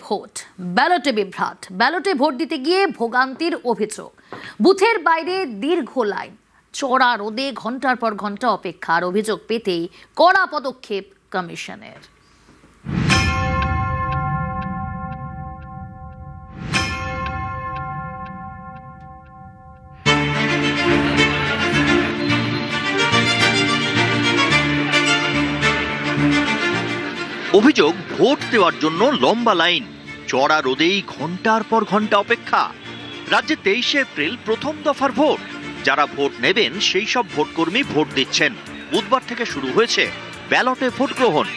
Vote ব্যালটে বিভ্রাট, ব্যালটে vote দিতে গিয়ে ভোগান্তির অভিযোগ। বুথের বাইরে দীর্ঘ লাইন, চড়া রোদে ঘন্টার পর ঘন্টা অপেক্ষার অভিযোগ পেতেই কড়া পদক্ষেপ কমিশনের। অভিযোগ, ভোট দেওয়ার জন্য লম্বা লাইন, চড়া রোদেই ঘন্টার পর ঘন্টা অপেক্ষা। রাজ্যে 23 এপ্রিল প্রথম দফার ভোট। যারা ভোট নেবেন সেই সব ভোটকর্মী ভোট দিচ্ছেন। বুধবার থেকে শুরু হয়েছে ব্যালটে ভোট গ্রহণ।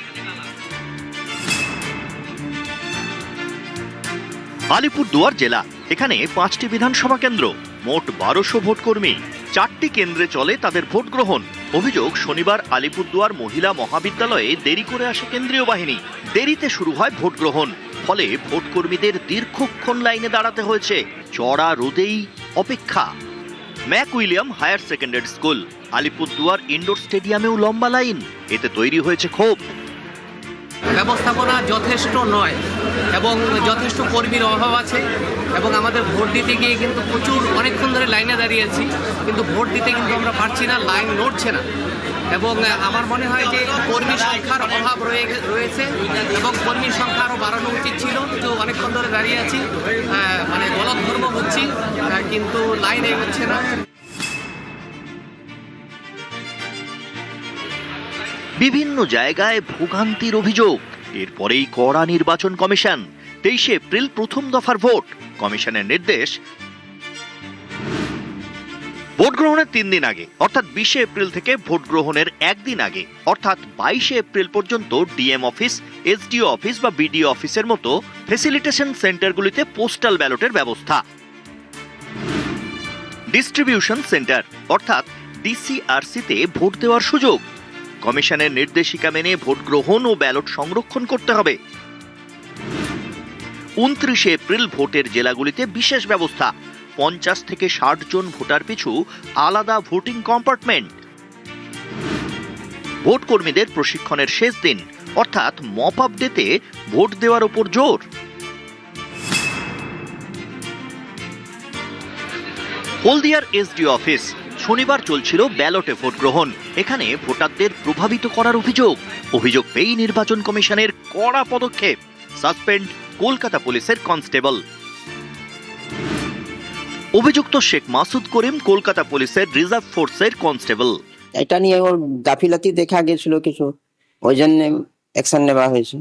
আলিপুরদুয়ার জেলা, এখানে 5টি বিধানসভা কেন্দ্র, মোট 1200 ভোটকর্মী। 4টি কেন্দ্রে চলে তাদের ভোট গ্রহণ। অভিযোগ, শনিবার আলিপুরদুয়ার মহিলা মহাবিদ্যালয়ে দেরি করে আসে কেন্দ্রীয় বাহিনী। দেরিতে শুরু হয় ভোট গ্রহণ, ফলে ভোটকর্মীদের দীর্ঘক্ষণ লাইনে দাঁড়াতে হয়েছে। চড়া রোদেই অপেক্ষা। McWilliam higher secondary school, Alipurduar indoor স্টেডিয়ামেও লম্বা লাইন। এতে তৈরি হয়েছে ক্ষোভ। ব্যবস্থাপনা যথেষ্ট নয় এবং যথেষ্ট কর্মীর অভাব আছে এবং আমাদের ভোট দিতে গিয়ে কিন্তু প্রচুর অনেকক্ষণ ধরে লাইনে দাঁড়িয়েছি, কিন্তু ভোট দিতে কিন্তু আমরা পারছি না, লাইন নড়ছে না। এবং আমার মনে হয় যে কর্মী সংখ্যার অভাব রয়েছে এবং কর্মীর সংখ্যা আরও বাড়ানো উচিত ছিল। কিন্তু অনেকক্ষণ ধরে দাঁড়িয়ে আছি, মানে গলদঘর্ম হচ্ছি, কিন্তু লাইন এগোচ্ছে না। বিভিন্ন জায়গায় ভোগান্তির অভিযোগ। এরপরেই কড়া নির্বাচন কমিশন। 23 এপ্রিল প্রথম দফার ভোট। কমিশনের নির্দেশ, ভোট গ্রহণের 3 দিন আগে অর্থাৎ 20 এপ্রিল থেকে ভোট গ্রহণের একদিন আগে অর্থাৎ 22 এপ্রিল পর্যন্ত ডিএম অফিস, এসডিও অফিস বা বিডিও অফিসের মতো ফেসিলিটেশন সেন্টারগুলিতে পোস্টাল ব্যালটের ব্যবস্থা। ডিস্ট্রিবিউশন সেন্টার অর্থাৎ ডিসিআরসিতে ভোট দেওয়ার সুযোগ। কমিশনের নির্দেশিকা মেনে ভোট গ্রহণ ও ব্যালট সংরক্ষণ করতে হবে। 29 এপ্রিল ভোটের জেলাগুলিতে বিশেষ ব্যবস্থা। 50 থেকে 60 জন ভোটার পিছু আলাদা ভোটিং কম্পার্টমেন্ট। ভোট কর্মীদের প্রশিক্ষণের শেষ দিন অর্থাৎ মপ আপ ডেতে ভোট দেওয়ার উপর জোর। হলদিয়ার এসডিও অফিস, শনিবার চলছিল ব্যালটে ভোট গ্রহণ। এখানে ভোটারদের প্রভাবিত করার অভিযোগ পেয়ে নির্বাচন কমিশনের কড়া পদক্ষেপ। সাসপেন্ড কলকাতা পুলিশের কনস্টেবল। অভিযুক্ত শেখ মাসুদ করিম কলকাতা পুলিশের রিজার্ভ ফোর্সের কনস্টেবল। এটা নিয়ে ওর গাফিলতি দেখা গেছিল কিছু, ওই জন্য অ্যাকশন নেওয়া হয়েছে।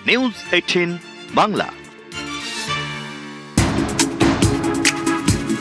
নিউজ 18 বাংলা।